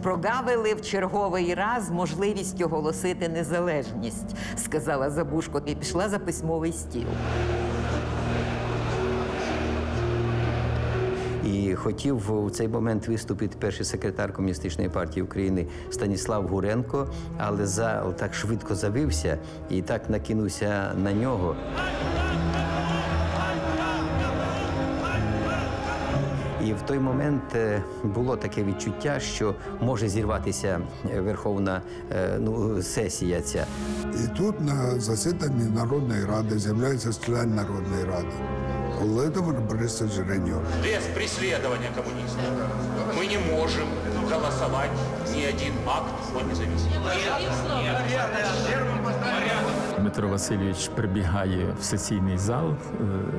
Прогавили в черговий раз можливість оголосити незалежність, сказала Забужко і пішла за письмовий стіл. І хотів у цей момент виступити перший секретар Комуністичної партії України Станіслав Гуренко, але зал так швидко завився і так накинувся на нього. І в той момент було таке відчуття, що може зірватися Верховна сесія ця. І тут на засіданні Народної Ради з'являється член Народної Ради Володимир Борисович Гриньов. Без преследования коммунистов мы не можем голосовать ни один акт о независимости. Дмитро Васильович прибігає в сесійний зал,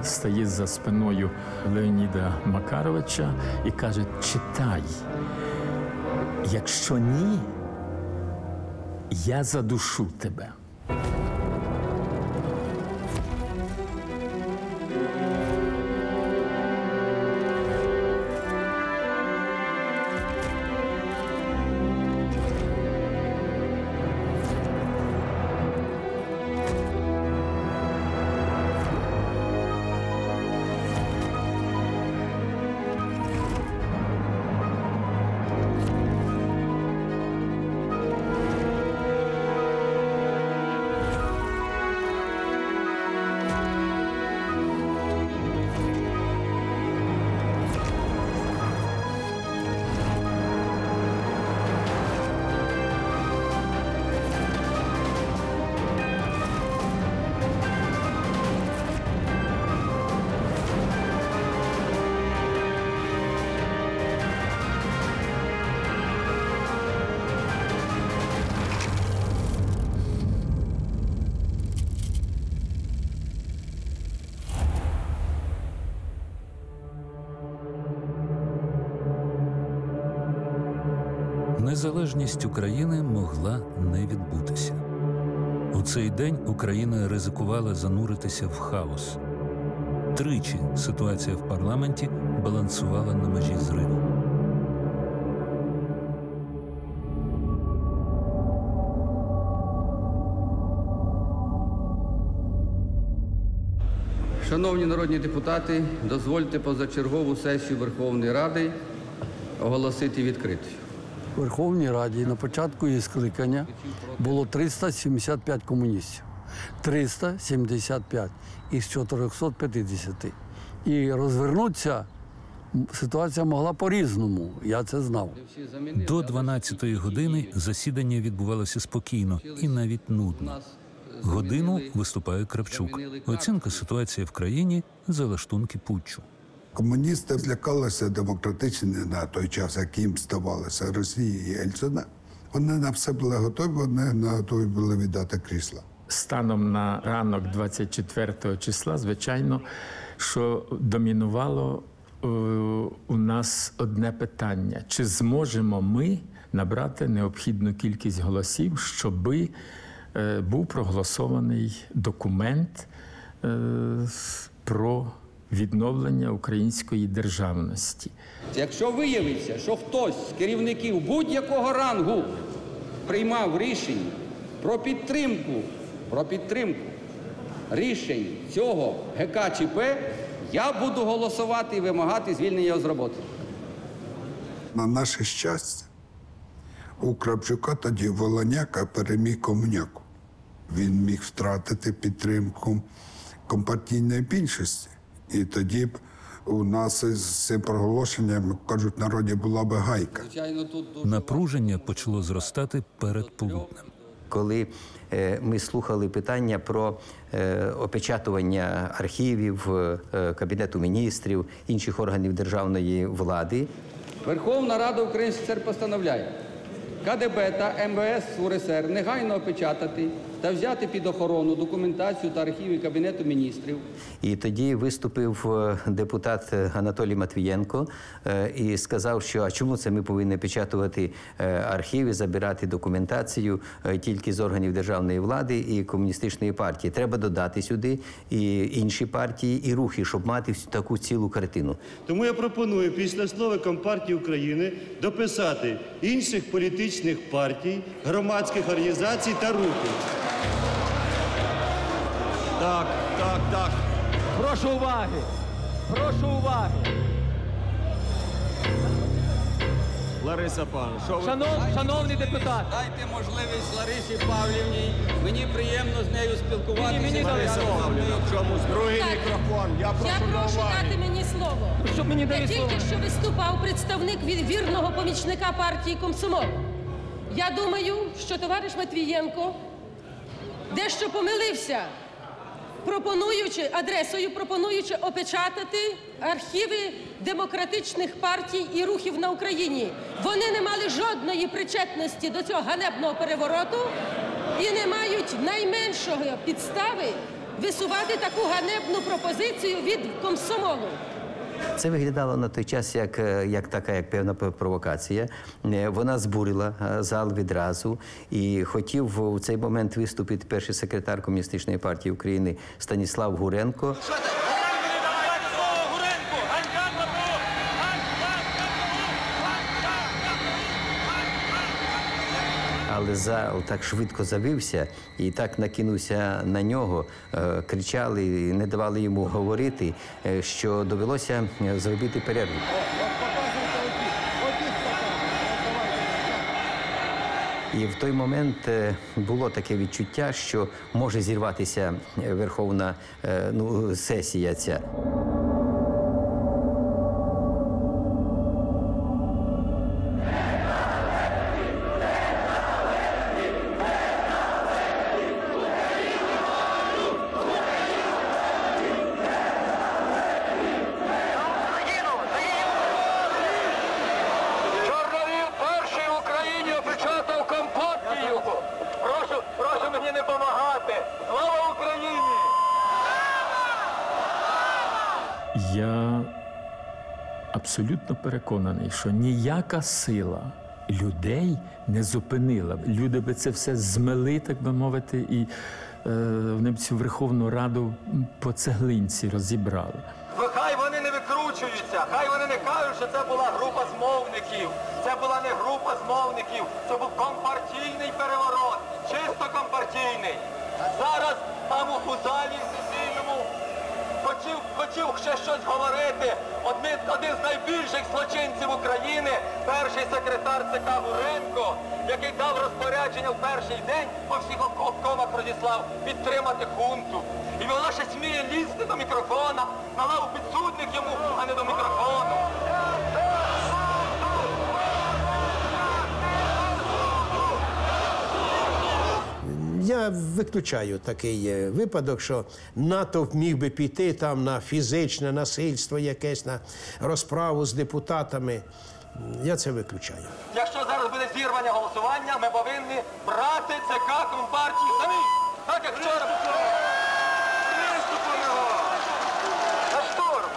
стає за спиною Леоніда Макаровича і каже: «Читай. Якщо ні, я задушу тебе». Незалежність України могла не відбутися. У цей день Україна ризикувала зануритися в хаос. Тричі ситуація в парламенті балансувала на межі зриву. Шановні народні депутати, дозвольте позачергову сесію Верховної Ради оголосити відкритою. У Верховній Раді на початку її скликання було 375 комуністів. 375 із 450. І розвернутися ситуація могла по-різному, я це знав. До 12-ї години засідання відбувалося спокійно і навіть нудно. Годину виступає Кравчук. Оцінка ситуації в країні за лаштунки путчу. Комуністи злякалися демократичні на той час, як їм ставалося Росії і Єльцина. Вони на все були готові, вони готові були віддати крісла. Станом на ранок 24 числа, звичайно, що домінувало у нас одне питання. Чи зможемо ми набрати необхідну кількість голосів, щоби був проголосований документ про відновлення української державності. Якщо виявиться, що хтось з керівників будь-якого рангу приймав рішення про підтримку рішень цього ГКЧП, я буду голосувати і вимагати звільнення його з роботи. На наше щастя, у Кравчука тоді Волоняка переміг комуняку. Він міг втратити підтримку компартійної більшості. І тоді б у нас з цим проголошенням, кажуть, народі була би гайка. Напруження почало зростати перед полуднем. Коли ми слухали питання про опечатування архівів, Кабінету міністрів, інших органів державної влади. Верховна Рада України СРСР постановляє КДБ та МВС УРСР негайно опечатати та та взяти під охорону документацію та архіви Кабінету міністрів. І тоді виступив депутат Анатолій Матвієнко і сказав, що а чому це ми повинні печатувати архіви, забирати документацію тільки з органів державної влади і комуністичної партії. Треба додати сюди і інші партії, і рухи, щоб мати таку цілу картину. Тому я пропоную після слова Компартії України дописати інших політичних партій, громадських організацій та рухів. Так. Прошу уваги. Лариса Павлівна, що ви... Шановні депутати, дайте можливість Ларисі Павлівні. Мені приємно з нею спілкуватися. Лариса Павлівна, в чомусь другий мікрофон. Я прошу дати мені слово. Щоб мені дали слово. Тільки що виступав представник вірного помічника партії Комсомол. Я думаю, що товариш Матвієнко дещо помилився, пропонуючи опечатати архіви демократичних партій і рухів на Україні. Вони не мали жодної причетності до цього ганебного перевороту і не мають найменшої підстави висувати таку ганебну пропозицію від Комсомолу. Це виглядало на той час як певна провокація. Вона збурила зал відразу і хотів у цей момент виступити перший секретар Комуністичної партії України Станіслав Гуренко. Але зал так швидко завився і так накинувся на нього, кричали, не давали йому говорити, що довелося зробити перерву. І в той момент було таке відчуття, що може зірватися верховна сесія ця. Прошу мені не допомагати! Слава Україні! Я абсолютно переконаний, що ніяка сила людей не зупинила. Люди би це все змели, так би мовити, і вони б цю Верховну Раду по цеглинці розібрали. Хай вони не викручуються, хай вони не кажуть, що це була група змовників. Це була не група змовників, це був компартійний переворот, чисто компартійний. Зараз там у залі сесійному хотів ще щось говорити. Один з найбільших злочинців України, перший секретар ЦК Гуренко, який дав розпорядження в перший день по всіх обкомах розіслав підтримати хунту. І вона ще сміє лізти до мікрофона, на лаву підсудних йому, а не до мікрофону. Я виключаю такий випадок, що натовп міг би піти там на фізичне насильство якесь, на розправу з депутатами. Я це виключаю. Якщо зараз буде зірвання голосування, ми повинні брати ЦК Компартії самі. Так як вчора приступу його. На штурм.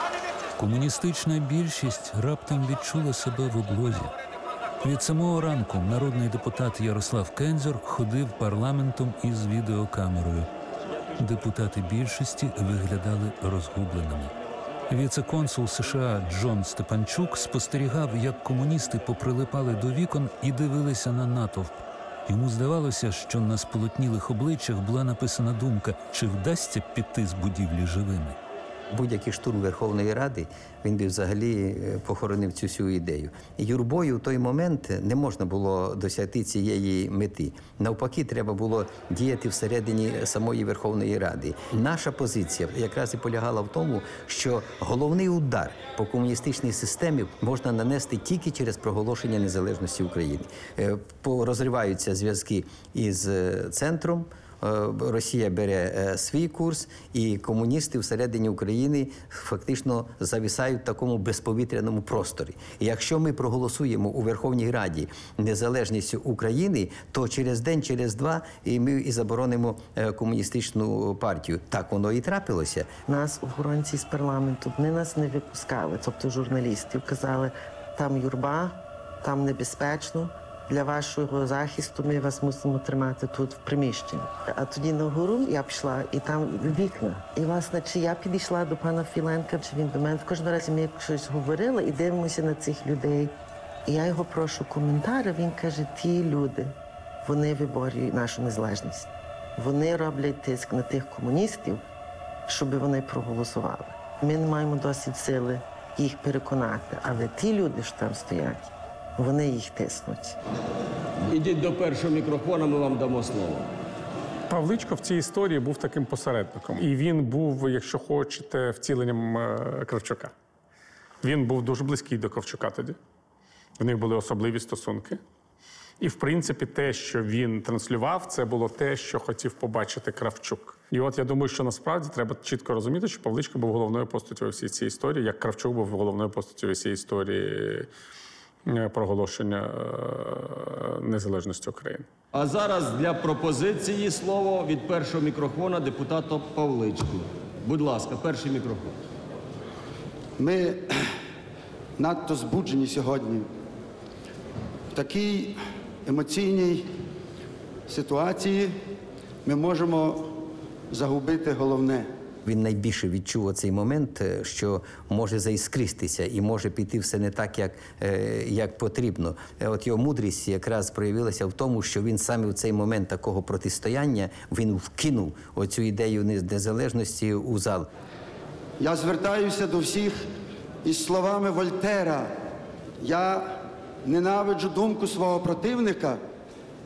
Комуністична більшість раптом відчула себе в облозі. Від самого ранку народний депутат Ярослав Кензор ходив парламентом із відеокамерою. Депутати більшості виглядали розгубленими. Віце-консул США Джон Степанчук спостерігав, як комуністи поприлипали до вікон і дивилися на натовп. Йому здавалося, що на сполотнілих обличчях була написана думка, чи вдасться піти з будівлі живими. Будь-який штурм Верховної Ради, він би взагалі похоронив цю всю ідею. Юрбою в той момент не можна було досягти цієї мети. Навпаки, треба було діяти всередині самої Верховної Ради. Наша позиція якраз і полягала в тому, що головний удар по комуністичній системі можна нанести тільки через проголошення незалежності України. Розриваються зв'язки із центром, Росія бере свій курс, і комуністи всередині України фактично зависають в такому безповітряному просторі. І якщо ми проголосуємо у Верховній Раді незалежність України, то через день, через два ми і заборонимо комуністичну партію. Так воно і трапилося. Нас, охоронці з парламенту, вони нас не випускали, тобто журналістів. Казали, там юрба, там небезпечно, для вашого захисту ми вас мусимо тримати тут в приміщенні. А тоді на гору я пішла, і там вікна. І, власне, чи я підійшла до пана Філенка, чи він до мене. В кожному разі ми щось говорили і дивимося на цих людей. І я його прошу коментар, він каже, ті люди, вони виборюють нашу незалежність. Вони роблять тиск на тих комуністів, щоб вони проголосували. Ми не маємо досить сили їх переконати, але ті люди, що там стоять, вони їх тиснуть. Ідіть до першого мікрофона, ми вам дамо слово. Павличко в цій історії був таким посередником. І він був, якщо хочете, втіленням Кравчука. Він був дуже близький до Кравчука тоді. В них були особливі стосунки. І, в принципі, те, що він транслював, це було те, що хотів побачити Кравчук. І от я думаю, що насправді треба чітко розуміти, що Павличко був головною постаттю у всій цій історії, як Кравчук був головною постаттю у всій історії проголошення незалежності України. А зараз для пропозиції слово від першого мікрофона депутату Павличку. Будь ласка, перший мікрофон. Ми надто збуджені сьогодні. В такій емоційній ситуації ми можемо загубити головне. Він найбільше відчув цей момент, що може заіскристися і може піти все не так, як потрібно. От його мудрість якраз проявилася в тому, що він саме в цей момент такого протистояння, він вкинув оцю ідею незалежності у зал. Я звертаюся до всіх із словами Вольтера. Я ненавиджу думку свого противника,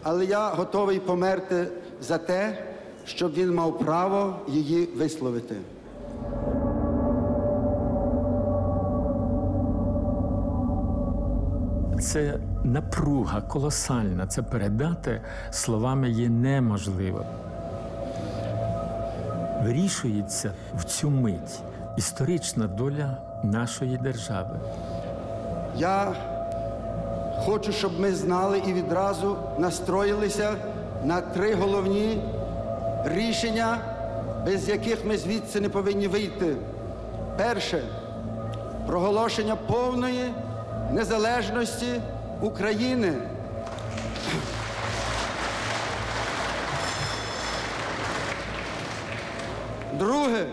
але я готовий померти за те, щоб він мав право її висловити. Це напруга колосальна. Це передати словами є неможливо. Вирішується в цю мить історична доля нашої держави. Я хочу, щоб ми знали і відразу настроїлися на 3 головні рішення, без яких ми звідси не повинні вийти. Перше – проголошення повної незалежності України. Друге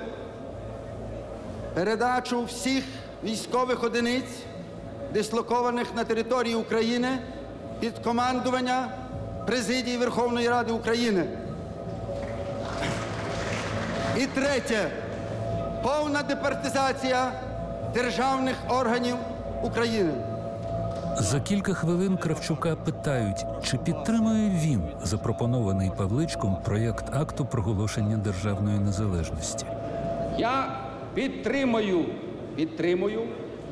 – передачу всіх військових одиниць, дислокованих на території України, під командування Президії Верховної Ради України. І третє – повна департизація державних органів України. За кілька хвилин Кравчука питають, чи підтримує він запропонований Павличком проєкт акту проголошення державної незалежності. Я підтримую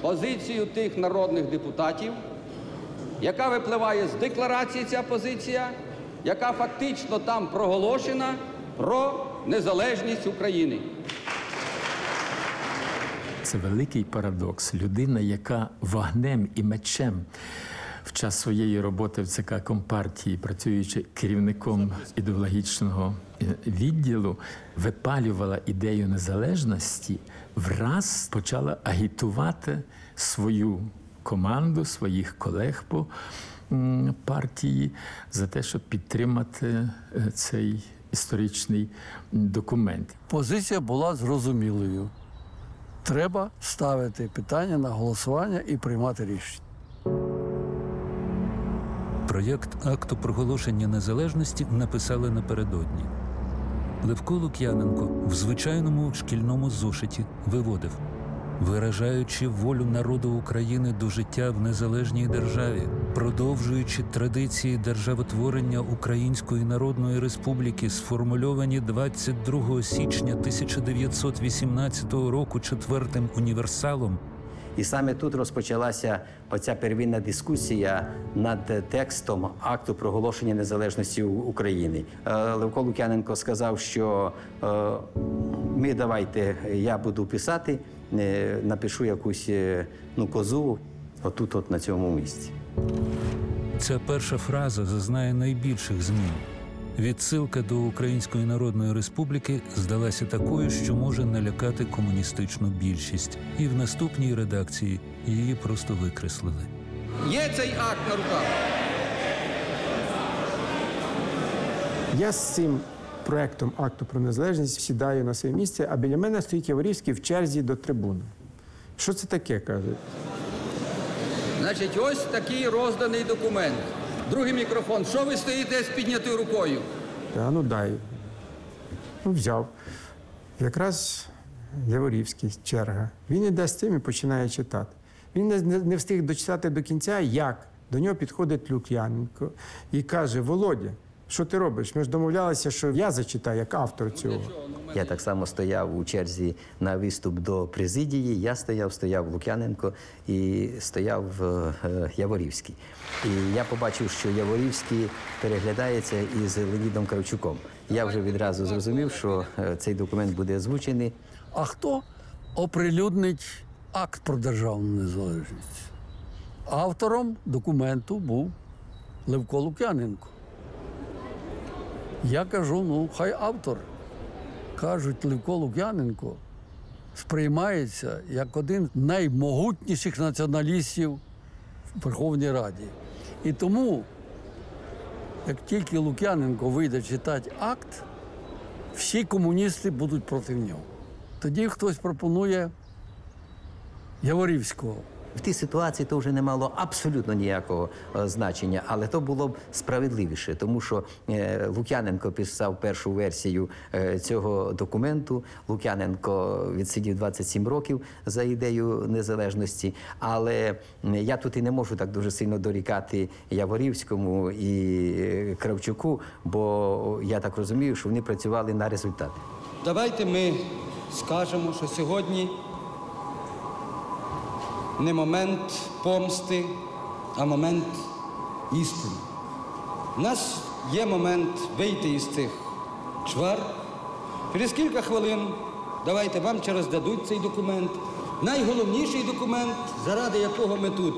позицію тих народних депутатів, яка випливає з декларації, ця позиція, яка фактично там проголошена про незалежність України. Це великий парадокс. Людина, яка вогнем і мечем в час своєї роботи в ЦК Компартії, працюючи керівником ідеологічного відділу, випалювала ідею незалежності, враз почала агітувати свою команду, своїх колег по партії за те, щоб підтримати цей історичний документ. Позиція була зрозумілою. Треба ставити питання на голосування і приймати рішення. Проєкт акту проголошення незалежності написали напередодні. Левко Лук'яненко в звичайному шкільному зошиті виводив: виражаючи волю народу України до життя в незалежній державі, продовжуючи традиції державотворення Української Народної Республіки, сформульовані 22 січня 1918 року 4-м універсалом, І саме тут розпочалася оця первинна дискусія над текстом акту проголошення незалежності України. Левко Лук'яненко сказав, що ми давайте, я буду писати, напишу якусь козу отут, на цьому місці. Ця перша фраза зазнає найбільших змін. Відсилка до Української Народної Республіки здалася такою, що може налякати комуністичну більшість. І в наступній редакції її просто викреслили. Є цей акт на руках. Я з цим проєктом акту про незалежність сідаю на своє місце, а біля мене стоїть Яворівський в черзі до трибуни. Що це таке, кажуть? Значить, ось такий розданий документ. Другий мікрофон. Що ви стоїте з піднятою рукою? А ну дай. Ну, взяв. Якраз Яворівський, черга. Він іде з цим і починає читати. Він не встиг дочитати до кінця, як до нього підходить Лук'яненко і каже: Володя, що ти робиш? Ми ж домовлялися, що я зачитаю як автор цього. Я так само стояв у черзі на виступ до президії. Я стояв Лук'яненко і стояв Яворівський. І я побачив, що Яворівський переглядається із Леонідом Кравчуком. Я вже відразу зрозумів, що цей документ буде озвучений. А хто оприлюднить акт про державну незалежність? Автором документу був Левко Лук'яненко. Я кажу, хай автор. Кажуть, Левко Лук'яненко сприймається як один з наймогутніших націоналістів в Верховній Раді. І тому, як тільки Лук'яненко вийде читати акт, всі комуністи будуть проти нього. Тоді хтось пропонує Яворівського. В тій ситуації то вже не мало абсолютно ніякого значення, але то було б справедливіше, тому що Лук'яненко писав першу версію цього документу. Лук'яненко відсидів 27 років за ідею незалежності, але я тут і не можу так дуже сильно дорікати Яворівському і Кравчуку, бо я так розумію, що вони працювали на результат. Давайте ми скажемо, що сьогодні не момент помсти, а момент істини. У нас є момент вийти із цих чвар. Через кілька хвилин, давайте вам через дадуть цей документ. Найголовніший документ, заради якого ми тут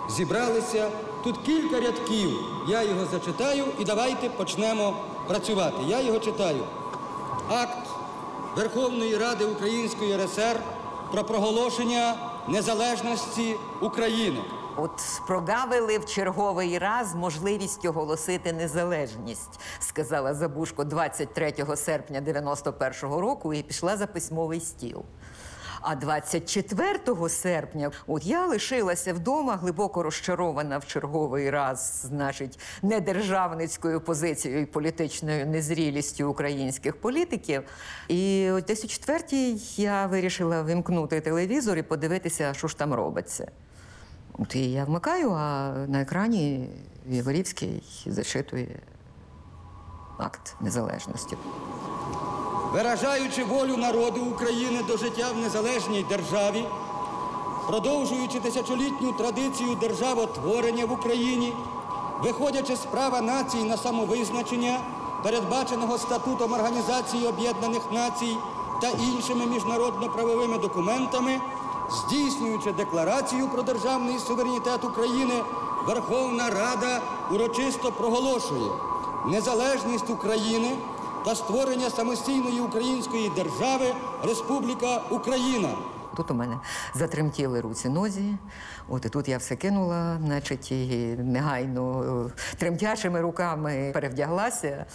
зібралися. Тут кілька рядків. Я його зачитаю і давайте почнемо працювати. Я його читаю. Акт Верховної Ради Української РСР про проголошення незалежності України. От прогавили в черговий раз можливість оголосити незалежність, сказала Забужко 23 серпня 91-го року і пішла за письмовий стіл. А 24 серпня от я лишилася вдома, глибоко розчарована в черговий раз, значить, недержавницькою позицією і політичною незрілістю українських політиків. І от десь у четвертій я вирішила вимкнути телевізор і подивитися, що ж там робиться. От і я вмикаю, а на екрані Яворівський зачитує акт незалежності. Виражаючи волю народу України до життя в незалежній державі, продовжуючи тисячолітню традицію державотворення в Україні, виходячи з права націй на самовизначення, передбаченого Статутом Організації Об'єднаних Націй та іншими міжнародно-правовими документами, здійснюючи декларацію про державний суверенітет України, Верховна Рада урочисто проголошує незалежність України та створення самостійної української держави Республіка Україна. Тут у мене затремтіли руці-нозі, от і тут я все кинула, значить, і негайно тремтячими руками перевдяглася,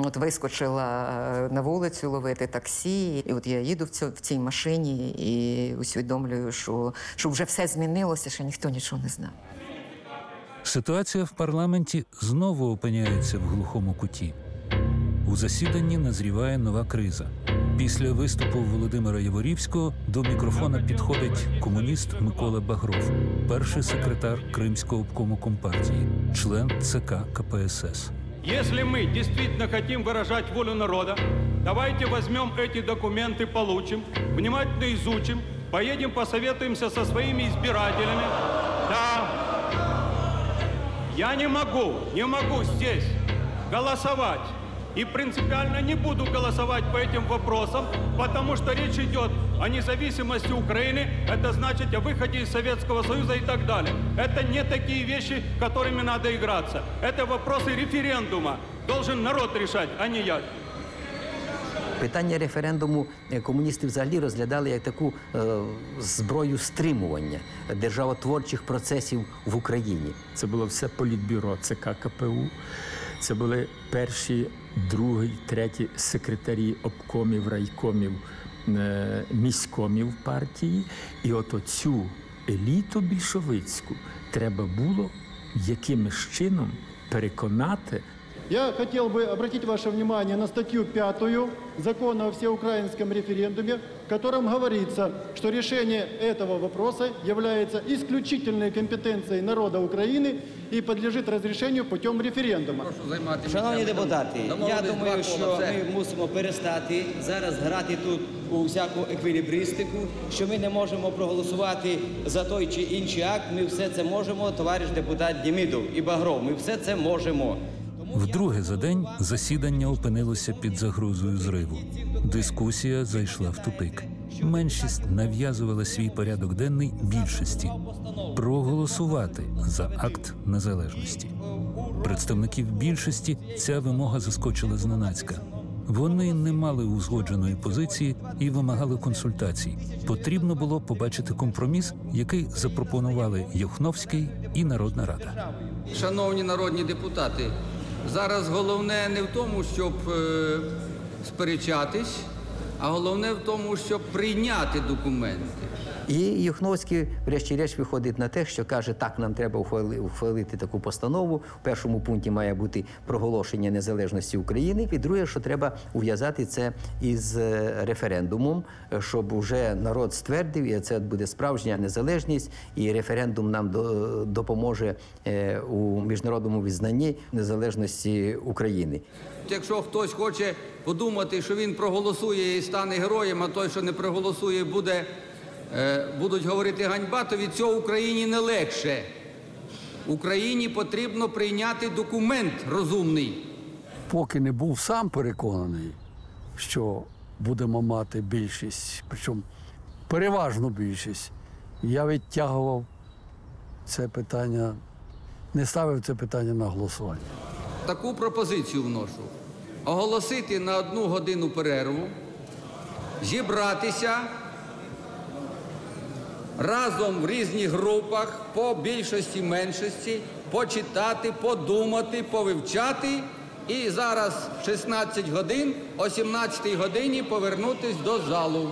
от вискочила на вулицю ловити таксі, і от я їду в цій машині і усвідомлюю, що вже все змінилося, що ніхто нічого не знав. Ситуація в парламенті знову опиняється в глухому куті. У засіданні назріває нова криза. Після виступу Володимира Яворівського до мікрофона підходить комуніст Микола Багров, перший секретар Кримського обкому Компартії, член ЦК КПСС. Если мы действительно хотим выражать волю народа, давайте возьмем эти документы, получим, внимательно изучим, поедем посоветуемся со своими избирателями. Да, я не могу здесь голосовать. И принципиально не буду голосовать по этим вопросам, потому что речь идет о независимости Украины, это значит о выходе из Советского Союза и так далее. Это не такие вещи, которыми надо играться. Это вопросы референдума. Должен народ решать, а не я. Питання референдуму комуністи взагалі розглядали як таку зброю стримування державотворчих процесів в Україні. Це було все політбюро ЦК КПУ, це були перші, другий, третій секретарі обкомів, райкомів, міськомів партії. І от оцю еліту більшовицьку треба було якимось чином переконати. Я хотел бы обратить ваше внимание на статью 5 Закона о всеукраинском референдуме, в котором говорится, что решение этого вопроса является исключительной компетенцией народа Украины и подлежит разрешению путем референдума. Шановні депутати, я думаю, що ми мусимо перестати зараз грати тут у всяку еквілібристику, що ми не можемо проголосувати за той чи інший акт. Ми все це можемо, товариш депутат Демідов і Багров, ми все це можемо. Вдруге за день засідання опинилося під загрозою зриву. Дискусія зайшла в тупик. Меншість нав'язувала свій порядок денний більшості – проголосувати за акт незалежності. Представників більшості ця вимога заскочила зненацька. Вони не мали узгодженої позиції і вимагали консультацій. Потрібно було побачити компроміс, який запропонували Юхновський і Народна Рада. Шановні народні депутати, зараз головне не в тому, щоб сперечатись, а головне в тому, щоб прийняти документи. І Юхновський, врешті-решт, виходить на те, що каже, так, нам треба ухвалити таку постанову. В першому пункті має бути проголошення незалежності України. І друге, що треба ув'язати це із референдумом, щоб вже народ ствердив, і це буде справжня незалежність, і референдум нам допоможе у міжнародному визнанні незалежності України. Якщо хтось хоче подумати, що він проголосує і стане героєм, а той, що не проголосує, будуть говорити ганьба, то від цього Україні не легше. Україні потрібно прийняти документ розумний. Поки не був сам переконаний, що будемо мати більшість, причому переважну більшість, я відтягував це питання, не ставив це питання на голосування. Таку пропозицію вношу. Оголосити на 1 годину перерву, зібратися разом в різних групах, по більшості, меншості, почитати, подумати, повивчати і зараз 16 годин, о 17 годині повернутись до залу.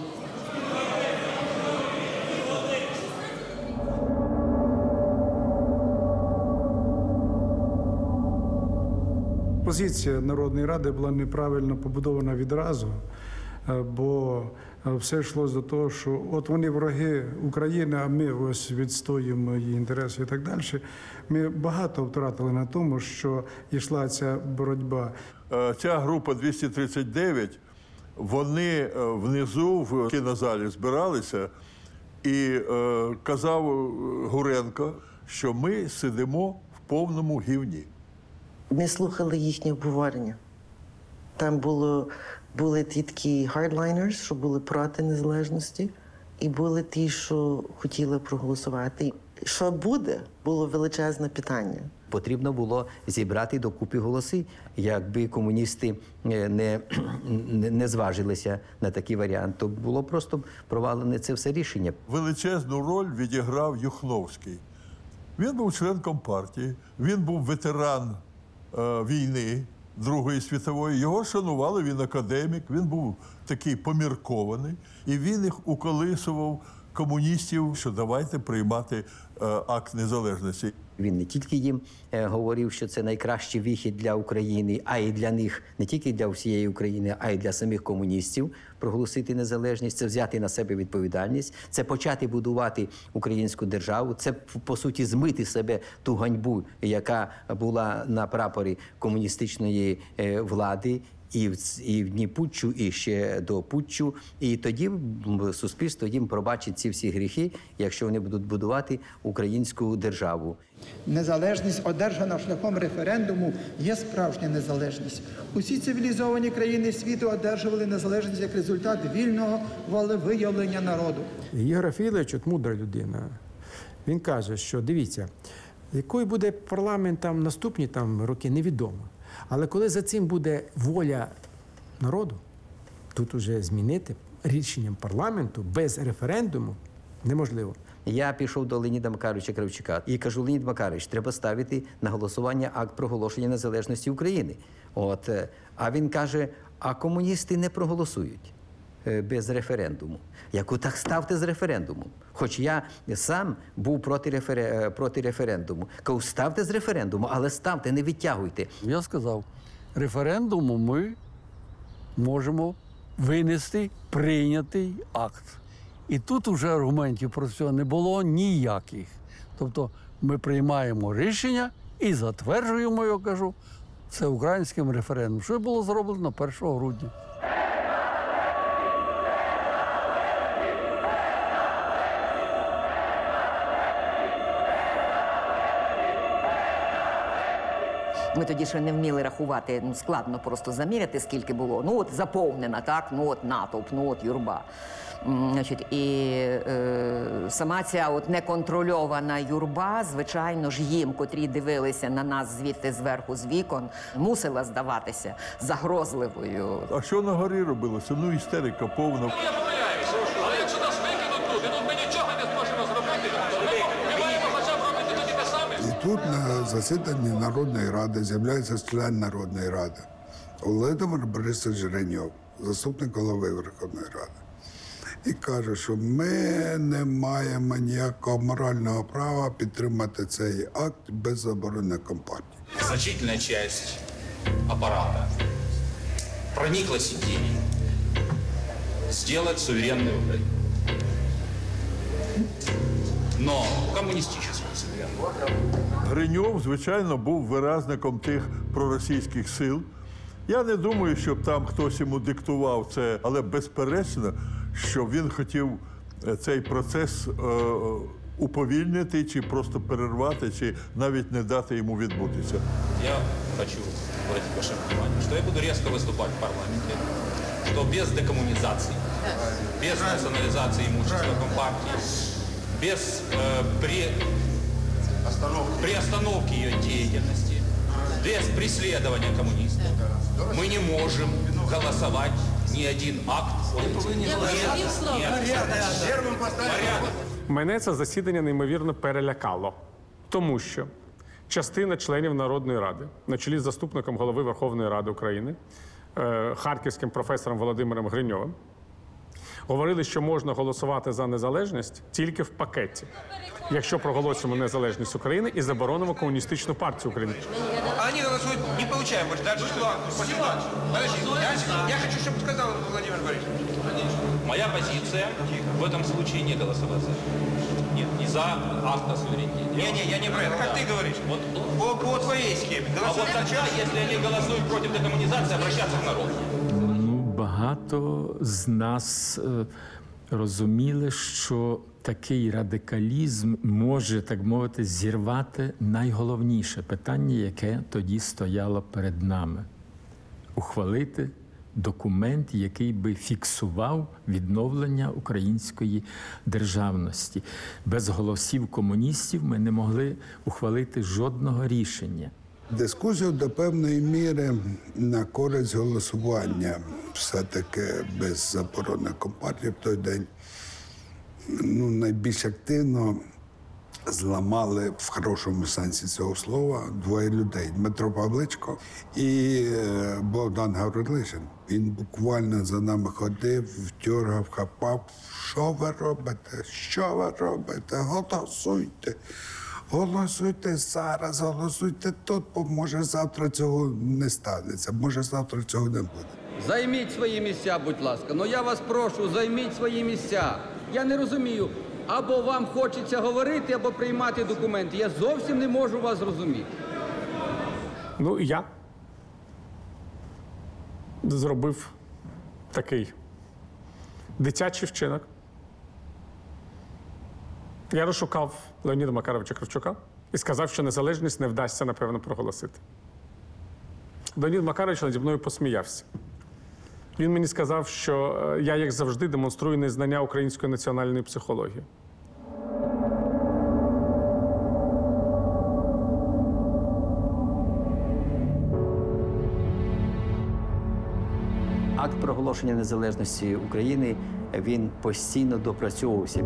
Позиція Народної Ради була неправильно побудована відразу, бо все йшло до того, що от вони вороги України, а ми ось відстоюємо її інтереси і так далі. Ми багато втратили на тому, що йшла ця боротьба. Ця група 239, вони внизу в кінозалі збиралися і казав Гуренко, що ми сидимо в повному гівні. Ми слухали їхнє обговорення. Там були ті такі hardliners, що були проти незалежності, і були ті, що хотіли проголосувати. Що буде, було величезне питання. Потрібно було зібрати докупи голоси, якби комуністи не зважилися на такий варіант, то було просто провалене це все рішення. Величезну роль відіграв Юхновський. Він був член Компартії, він був ветеран війни Другої світової. Його шанували, він академік, він був такий поміркований. І він їх уколисував, комуністів, що давайте приймати акт незалежності. Він не тільки їм говорив, що це найкращий вихід для України, а й для них, не тільки для всієї України, а й для самих комуністів проголосити незалежність, це взяти на себе відповідальність, це почати будувати українську державу, це, по суті, змити з себе ту ганьбу, яка була на прапорі комуністичної влади. і в дні путчу, і ще до путчу. І тоді суспільство їм пробачить ці всі гріхи, якщо вони будуть будувати українську державу. Незалежність, одержана шляхом референдуму, є справжня незалежність. Усі цивілізовані країни світу одержували незалежність як результат вільного волевиявлення народу. Ігор Афілович, от мудра людина, він каже, що дивіться, якою буде парламент там наступні роки, невідомо. Але коли за цим буде воля народу, тут уже змінити рішенням парламенту без референдуму неможливо. Я пішов до Леоніда Макаровича Кравчука і кажу: Леонід Макарович, треба ставити на голосування акт проголошення незалежності України. А він каже: а комуністи не проголосують без референдуму. Я кажу: так ставте з референдумом. Хоч я сам був проти референдуму. Кажу: ставте з референдуму, але ставте, не відтягуйте. Я сказав, референдуму ми можемо винести прийнятий акт. І тут уже аргументів про це не було ніяких. Тобто ми приймаємо рішення і затверджуємо його, кажу, всеукраїнським референдумом, що було зроблено 1 грудня. Ми тоді ще не вміли рахувати, складно просто заміряти, скільки було. Заповнена, так, натовп, юрба. Сама ця неконтрольована юрба, звичайно ж, їм, котрі дивилися на нас звідти зверху з вікон, мусила здаватися загрозливою. А що на горі робилося? Істерика повна. Я помиляюся, але якщо нас викинуть туди, ми нічого не зможемо зробити. Ми маємо хоча б робити тоді те саме. І тут на засіданні Народної Ради з'являється член Народної Ради Володимир Борисович Гриньов, заступник голови Верховної Ради. І каже, що ми не маємо ніякого морального права підтримати цей акт без заборони Компартії. Значительная часть аппарата прониклась идеей сделать суверенную Украину. Но коммунистическую суверенную. Гриньов, звичайно, був виразником тих проросійських сил. Я не думаю, щоб там хтось йому диктував це, але безперечно, що він хотів цей процес уповільнити, чи просто перервати, чи навіть не дати йому відбутися. Я хочу обратить ваше внимание, что я буду резко выступать в парламенте, что без декоммунизации, без национализации имущества Компартии, без приостановки ее деятельности, без преследования коммунистов мы не можем голосовать ни один акт. Мене це засідання неймовірно перелякало, тому що частина членів Народної Ради, на чолі з заступником голови Верховної Ради України, харківським професором Володимиром Гриньовим, говорили, що можна голосувати за незалежність тільки в пакеті, якщо проголосимо незалежність України і заборонимо комуністичну партію України. Они голосуют, не получаем больше. Дальше что? Подожди, я хочу, чтобы сказал Владимир Борисович. Моя позиция в этом случае не голосовать за. Нет, не за акт о суверенитете. Не, я не про это. Как ты говоришь? По твоей схеме. А вот тогда, если они голосуют против декоммунизации, обращаться к народу. Багато з нас розуміли, що такий радикалізм може, так мовити, зірвати найголовніше питання, яке тоді стояло перед нами – ухвалити документ, який би фіксував відновлення української державності. Без голосів комуністів ми не могли ухвалити жодного рішення. Дискусію до певної міри на користь голосування все-таки без заборони Компартії в той день найбільш активно зламали в хорошому сенсі цього слова двоє людей – Дмитро Павличко і Богдан Гаврилишин. Він буквально за нами ходив, дьоргав, хапав. Що ви робите? Що ви робите? Голосуйте! Голосуйте зараз, голосуйте тут, бо може завтра цього не станеться, може завтра цього не буде. Займіть свої місця, будь ласка. Я вас прошу, займіть свої місця. Я не розумію, або вам хочеться говорити, або приймати документи. Я зовсім не можу вас зрозуміти. І я. зробив такий дитячий вчинок. Я розшукав Леоніда Макаровича Кравчука і сказав, що незалежність не вдасться, напевно, проголосити. Леонід Макарович наді мною посміявся. Він мені сказав, що я, як завжди, демонструю незнання української національної психології. Акт проголошення незалежності України, він постійно допрацьовувався.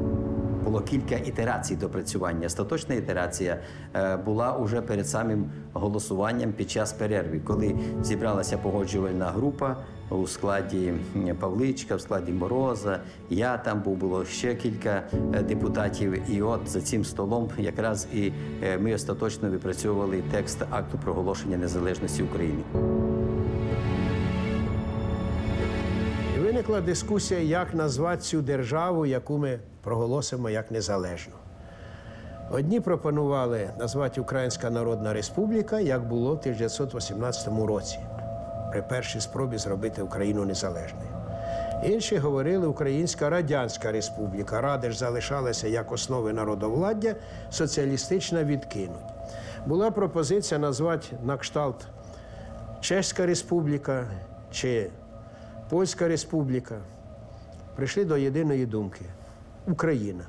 Було кілька ітерацій допрацювання. Остаточна ітерація була уже перед самим голосуванням під час перерви, коли зібралася погоджувальна група у складі Павличка, в складі Мороза. Я там був, було ще кілька депутатів. І от за цим столом якраз і ми остаточно випрацьовували текст акту проголошення незалежності України. Виникла дискусія, як назвати цю державу, яку ми проголосимо як незалежну. Одні пропонували назвати Українська Народна Республіка, як було в 1918 році, при першій спробі зробити Україну незалежною. Інші говорили Українська Радянська Республіка. Ради ж залишалися як основи народовладдя, соціалістична відкинуть. Була пропозиція назвати на кшталт Чеська Республіка чи Польська Республіка. Прийшли до єдиної думки – Україна.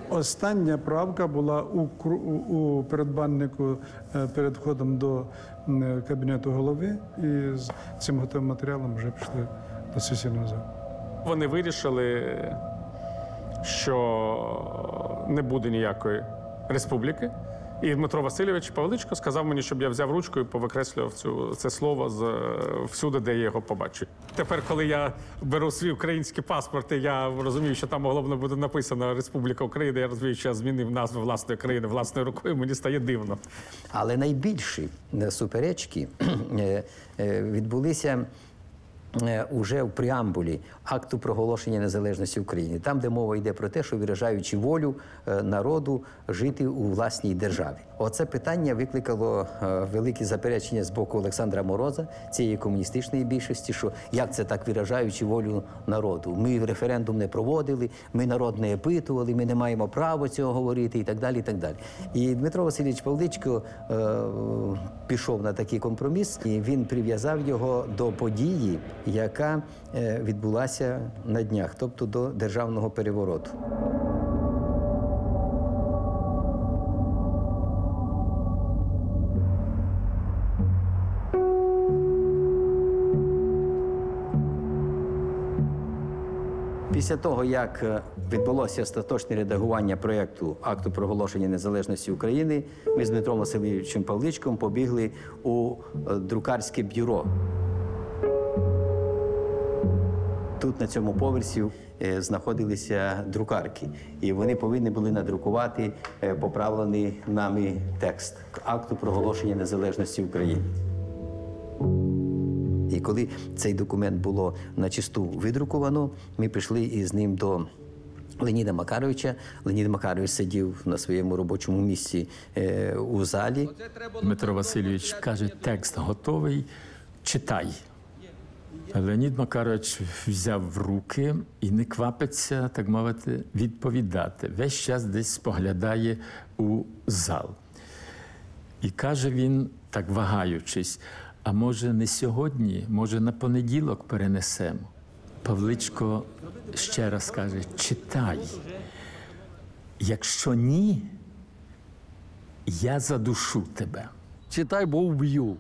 Остання правка була у передбаннику перед входом до Кабінету голови, і з цим готовим матеріалом вже пішли до сесійного залу. Вони вирішили, що не буде ніякої республіки. І Дмитро Васильович Павличко сказав мені, щоб я взяв ручку і повикреслював це слово всюди, де я його побачу. Тепер, коли я беру свій український паспорт, і я розумію, що там головно буде написано «Республіка Україна», я розумію, що я змінив назву власної країни власною рукою, мені стає дивно. Але найбільші суперечки відбулися уже в преамбулі акту проголошення незалежності України. Там, де мова йде про те, що виражаючи волю народу жити у власній державі. Оце питання викликало великі заперечення з боку Олександра Мороза, цієї комуністичної більшості, що як це так виражаючи волю народу? Ми референдум не проводили, ми народ не опитували, ми не маємо права цього говорити і так далі, і так далі. І Дмитро Васильович Павличко пішов на такий компроміс, і він прив'язав його до події, яка відбулася на днях, тобто до державного перевороту. Після того, як відбулося остаточне редагування проєкту акту проголошення незалежності України, ми з Дмитром Васильовичем Павличком побігли у друкарське бюро. Тут, на цьому поверсі, знаходилися друкарки, і вони повинні були надрукувати поправлений нами текст акту проголошення незалежності України. І коли цей документ було начисту видруковано, ми прийшли із ним до Леоніда Макаровича. Леонід Макарович сидів на своєму робочому місці у залі. Дмитро Васильович каже, текст готовий, читай. Леонід Макарович взяв в руки і не квапиться, так мовити, відповідати. Весь час десь споглядає у зал. І каже він, так вагаючись, а може не сьогодні, може на понеділок перенесемо. Павличко ще раз каже, читай. Якщо ні, я задушу тебе. Читай, бо вб'ю.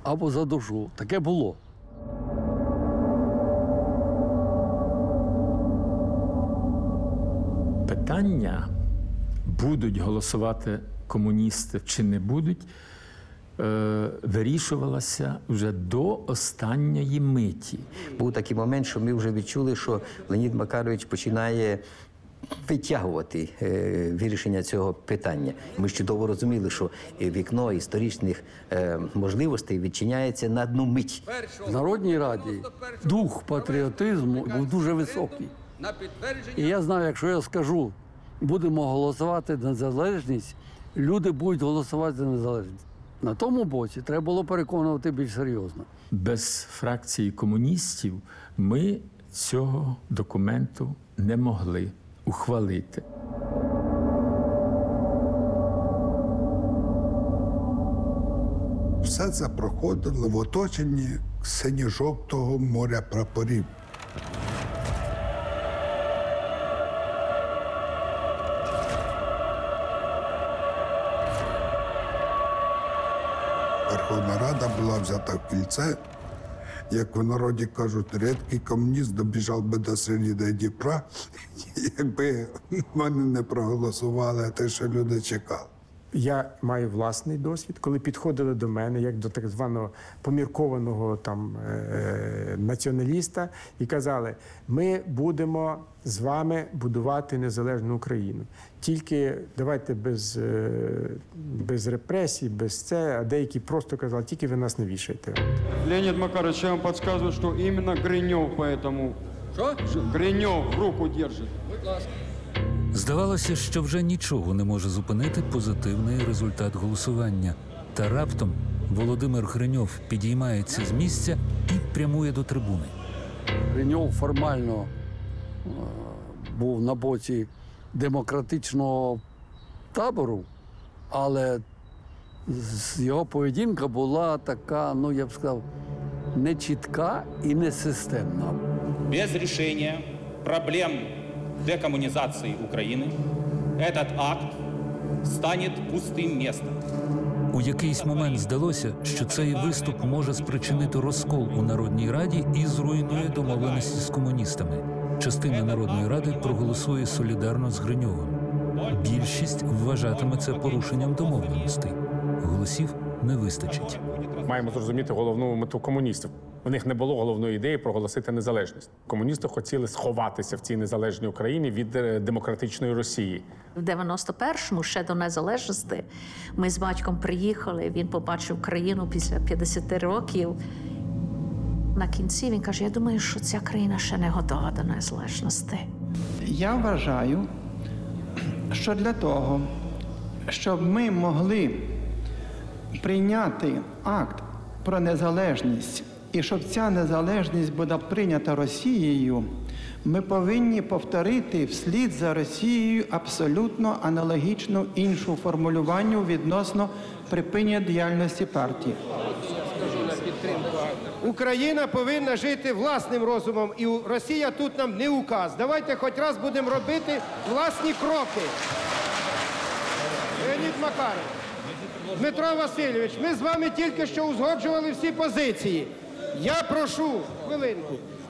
Або задушу. Таке було. Питання, будуть голосувати комуністи чи не будуть, вирішувалася вже до останньої миті. Був такий момент, що ми вже відчули, що Леонід Макарович починає витягувати вирішення цього питання. Ми чудово розуміли, що вікно історичних можливостей відчиняється на одну мить. В Народній Раді дух патріотизму був дуже високий. І я знаю, якщо я скажу, будемо голосувати за незалежність, люди будуть голосувати за незалежність. На тому боці треба було переконувати більш серйозно. Без фракції комуністів ми цього документу не могли ухвалити. Все це проходило в оточенні синьо-жовтого моря прапорів. Верховна Рада була взята в кільце. Як в народі кажуть, рідкий комуніст добіжав би до середини Дніпра, якби вони не проголосували те, що люди чекали. Я маю власний досвід, коли підходили до мене, як до так званого поміркованого націоналіста, і казали, ми будемо з вами будувати незалежну Україну. Тільки давайте без репресій, без це, а деякі просто казали, тільки ви нас не вішайте. Леонид Макарович, я вам подсказываю, что именно Гринев поэтому... Что? Гринев руку держит. Здавалося, що вже нічого не може зупинити позитивний результат голосування. Та раптом Володимир Гриньов підіймається з місця і прямує до трибуни. Гриньов формально був на боці демократичного табору, але його поведінка була така, ну я б сказав, нечітка і несистемна. Без решения проблем декоммунизации Украины этот акт станет пустым местом. У якийсь момент здалося, що цей виступ може спричинити розкол у Народній Раді і зруйнує домовленості з комуністами. Частина Народної Ради проголосує солідарно з Гриньовим. Більшість вважатиме це порушенням домовленостей. Голосів не вистачить. Маємо зрозуміти головну мету комуністів. У них не було головної ідеї проголосити незалежність. Комуністи хотіли сховатися в цій незалежній Україні від демократичної Росії. В 91-му, ще до незалежності, ми з батьком приїхали, він побачив країну після 50 років. На кінці він каже, я думаю, що ця країна ще не готова до незалежності. Я вважаю, що для того, щоб ми могли прийняти акт про незалежність, і щоб ця незалежність була прийнята Росією, ми повинні повторити вслід за Росією абсолютно аналогічну іншу формулюванню відносно припинення діяльності партії. Україна повинна жити власним розумом, і Росія тут нам не указ. Давайте хоч раз будемо робити власні кроки. Леонід Макарович, Дмитро Васильович, ми з вами тільки що узгоджували всі позиції.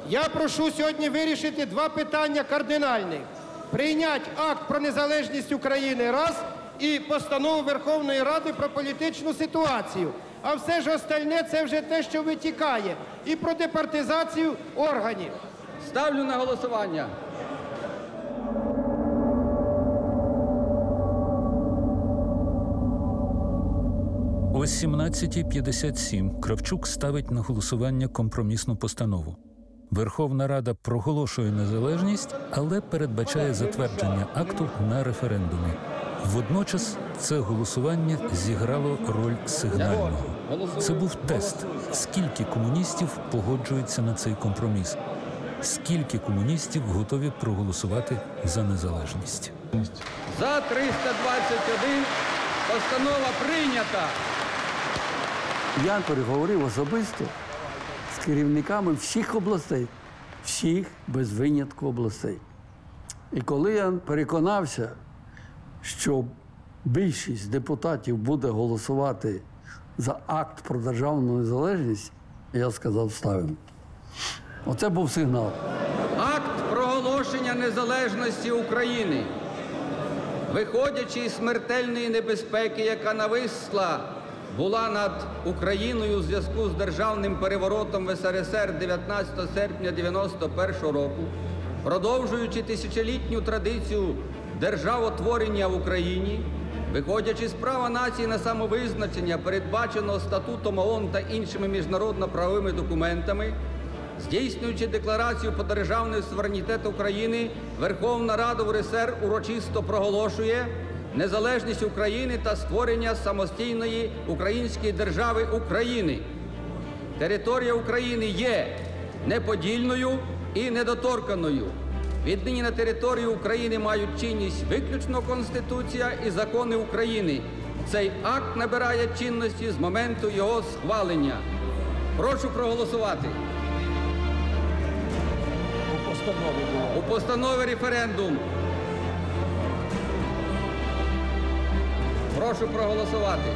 Я прошу сьогодні вирішити два питання кардинальних. Прийняти акт про незалежність України – раз, і постанову Верховної Ради про політичну ситуацію. А все ж остальне – це вже те, що витікає. І про департизацію органів. Ставлю на голосування. О 17:57 Кравчук ставить на голосування компромісну постанову. Верховна Рада проголошує незалежність, але передбачає затвердження акту на референдумі. Водночас це голосування зіграло роль сигнального. Це був тест, скільки комуністів погоджуються на цей компроміс, скільки комуністів готові проголосувати за незалежність. За 321 постанова прийнята. Я переговорив особисто з керівниками всіх областей, всіх без винятку областей. І коли я переконався, що більшість депутатів буде голосувати за акт про державну незалежність, я сказав, ставимо. Оце був сигнал. Акт проголошення незалежності України, виходячи із смертельної небезпеки, яка нависла була над Україною у зв'язку з державним переворотом в СРСР 19 серпня 1991 року, продовжуючи тисячолітню традицію державотворення в Україні, виходячи з права нації на самовизначення, передбаченого Статутом ООН та іншими міжнародно-правовими документами, здійснюючи декларацію про державний суверенітет України, Верховна Рада УРСР урочисто проголошує незалежність України та створення самостійної української держави України. Територія України є неподільною і недоторканою. Віднині на території України мають чинність виключно Конституція і закони України. Цей акт набирає чинності з моменту його схвалення. Прошу проголосувати. У постанові референдум. Прошу проголосувати.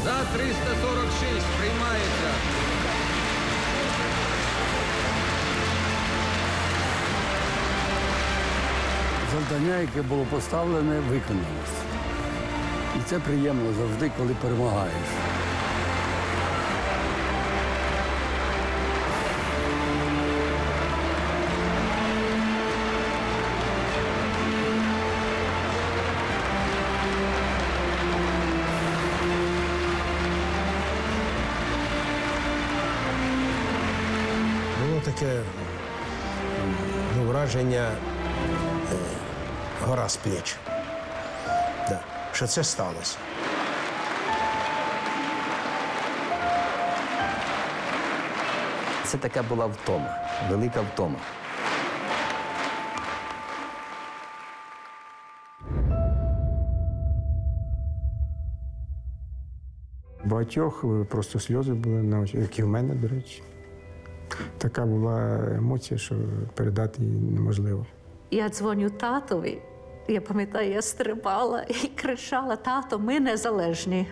За 346 приймається. Завдання, яке було поставлене, виконалось. І це приємно завжди, коли перемагаєш. Було таке враження гора з плеч. Да. Що це сталося. Це така була втома, велика втома. Багатьох просто сльози були на очі, як і в мене, до речі. Така була емоція, що передати її неможливо. Я дзвоню татові. Я пам'ятаю, я стрибала і кричала: "Тато, ми незалежні".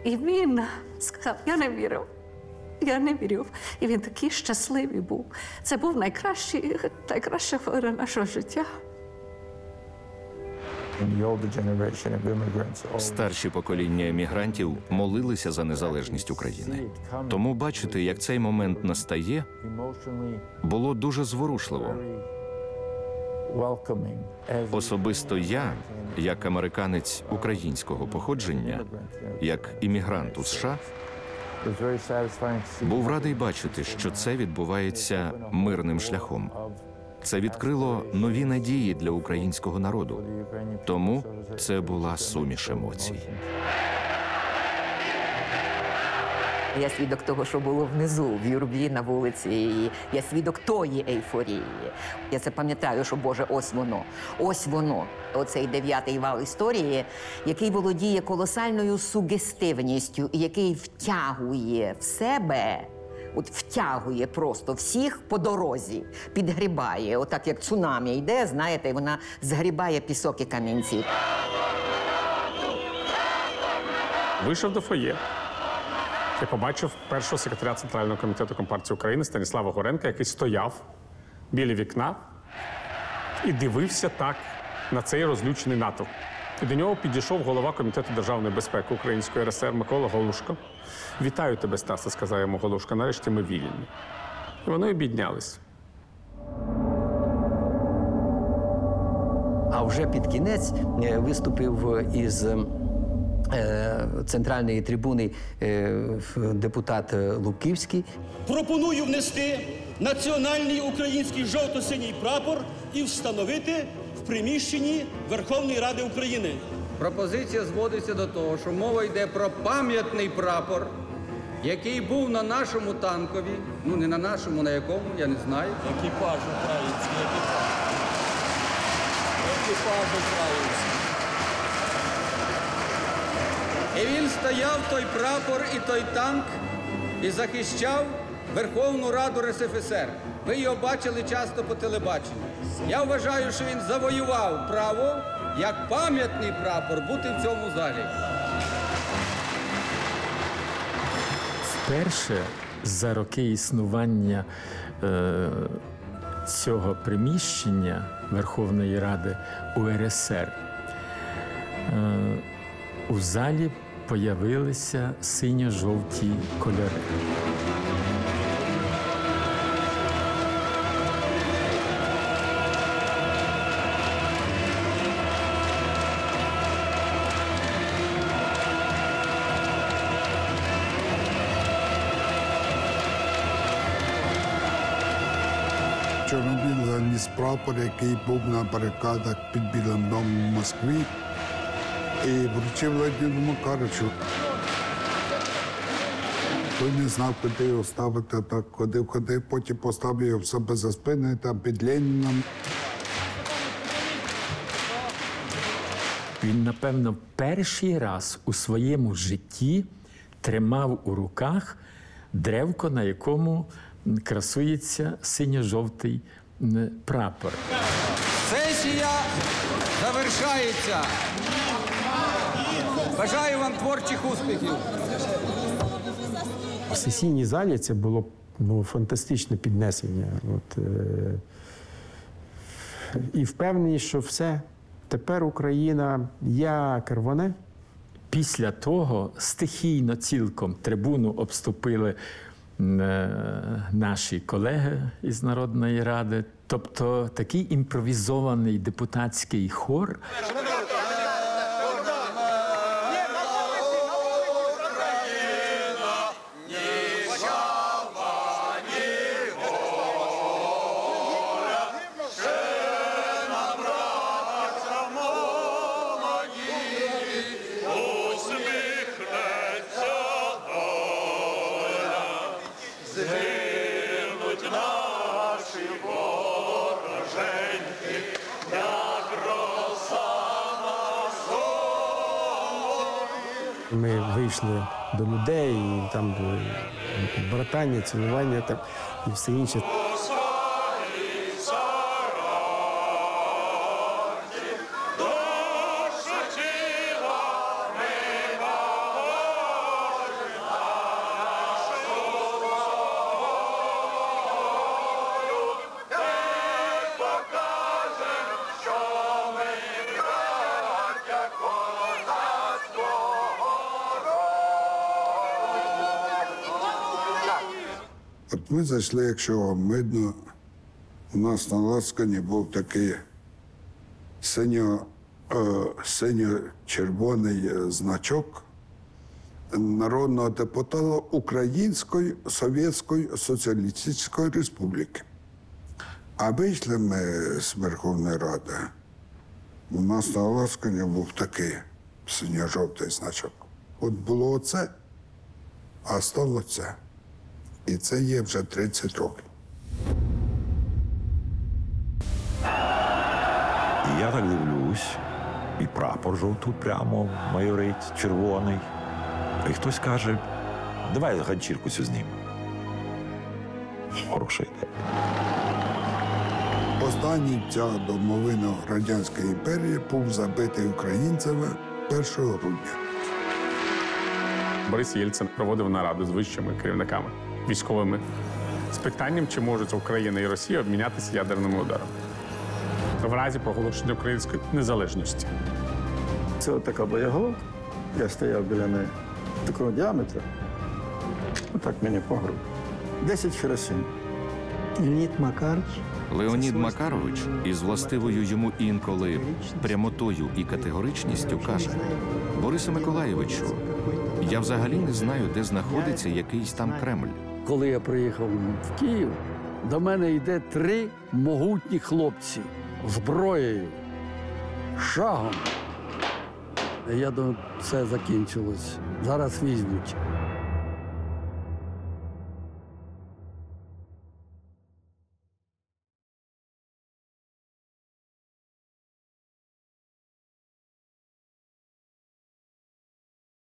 І він сказав: "Я не вірив. Я не вірив". І він такий щасливий був. Це був найкраща хвилина нашого життя. Старші покоління емігрантів молилися за незалежність України. Тому бачити, як цей момент настає, було дуже зворушливо. Особисто я, як американець українського походження, як іммігрант у США, був радий бачити, що це відбувається мирним шляхом. Це відкрило нові надії для українського народу. Тому це була суміш емоцій. Я свідок того, що було внизу, в юрбі на вулиці. І я свідок тої ейфорії. Я це пам'ятаю, що, Боже, ось воно. Оцей 9-й вал історії, який володіє колосальною сугестивністю і який втягує в себе, втягує просто всіх по дорозі, підгрібає. Отак, як цунамі йде, знаєте, і вона згрібає пісок і камінці. Вийшов до фоє. Я побачив першого секретаря Центрального комітету Компартії України Станіслава Горенка, який стояв біля вікна і дивився так на цей розлючений натовп. І до нього підійшов голова Комітету державної безпеки Української РСР Микола Голушко. "Вітаю тебе, Стасе", сказав йому Голушко, "нарешті ми вільні". І вони обійнялись. А вже під кінець виступив із центральної трибуни депутат Лубківський. Пропоную внести національний український жовто-синій прапор і встановити в приміщенні Верховної Ради України. Пропозиція зводиться до того, що мова йде про пам'ятний прапор, який був на нашому танкові, ну не на нашому, на якому, я не знаю. Екіпаж український, екіпаж український. І він стояв, той прапор і той танк, і захищав Верховну Раду РСФСР. Ви його бачили часто по телебаченню. Я вважаю, що він завоював право, як пам'ятний прапор, бути в цьому залі. Вперше за роки існування цього приміщення Верховної Ради УРСР у залі появилися синьо-жовті кольори. Чорнобіль заніс прапор, який був на барикадах під Білим домом в Москві, і вручив Леоніду Макаровичу. Той не знав, куди його ставити, так ходив, потім поставив його в себе за спиною, там під Леніном. Він, напевно, перший раз у своєму житті тримав у руках древко, на якому красується синьо-жовтий прапор. Сесія завершається. Бажаю вам творчих успіхів. В сесійній залі це було фантастичне піднесення. І впевнені, що все. Тепер Україна як рвоне. Після того стихійно цілком трибуну обступили наші колеги із Народної Ради. Тобто такий імпровізований депутатський хор. Ми вийшли до людей, і там були братання, цілування і все інше. От ми зайшли, якщо вам видно, у нас на ласкані був такий синьо-червоний значок народного депутата Української Совєтської Соціалістичної Республіки. А вийшли ми з Верховної Ради, у нас на ласкані був такий синьо-жовтий значок. От було оце, а стало це. І це є вже 30 років. Я так дивлюсь, і прапор жовтий прямо майорить, червоний. І хтось каже, давай ганчірку цю знімемо. Хороша ідея. Останній ця домовина Радянської імперії був забитий українцями 1 грудня. Борис Єльцин проводив нараду з вищими керівниками військовими з питанням, чи можуть Україна і Росія обмінятися ядерними ударами в разі проголошення української незалежності. Це отака боєголовка. Я стояв біля неї такого діаметру. Отак мені по груди. 10 Хіросім. Леонід Макарович із властивою йому інколи прямотою і категоричністю каже: Борисе Миколайовичу, я взагалі не знаю, де знаходиться якийсь там Кремль. Коли я приїхав в Київ, до мене йде 3 могутні хлопці зброєю, шагом. Я думаю, все закінчилось. Зараз візьмуть.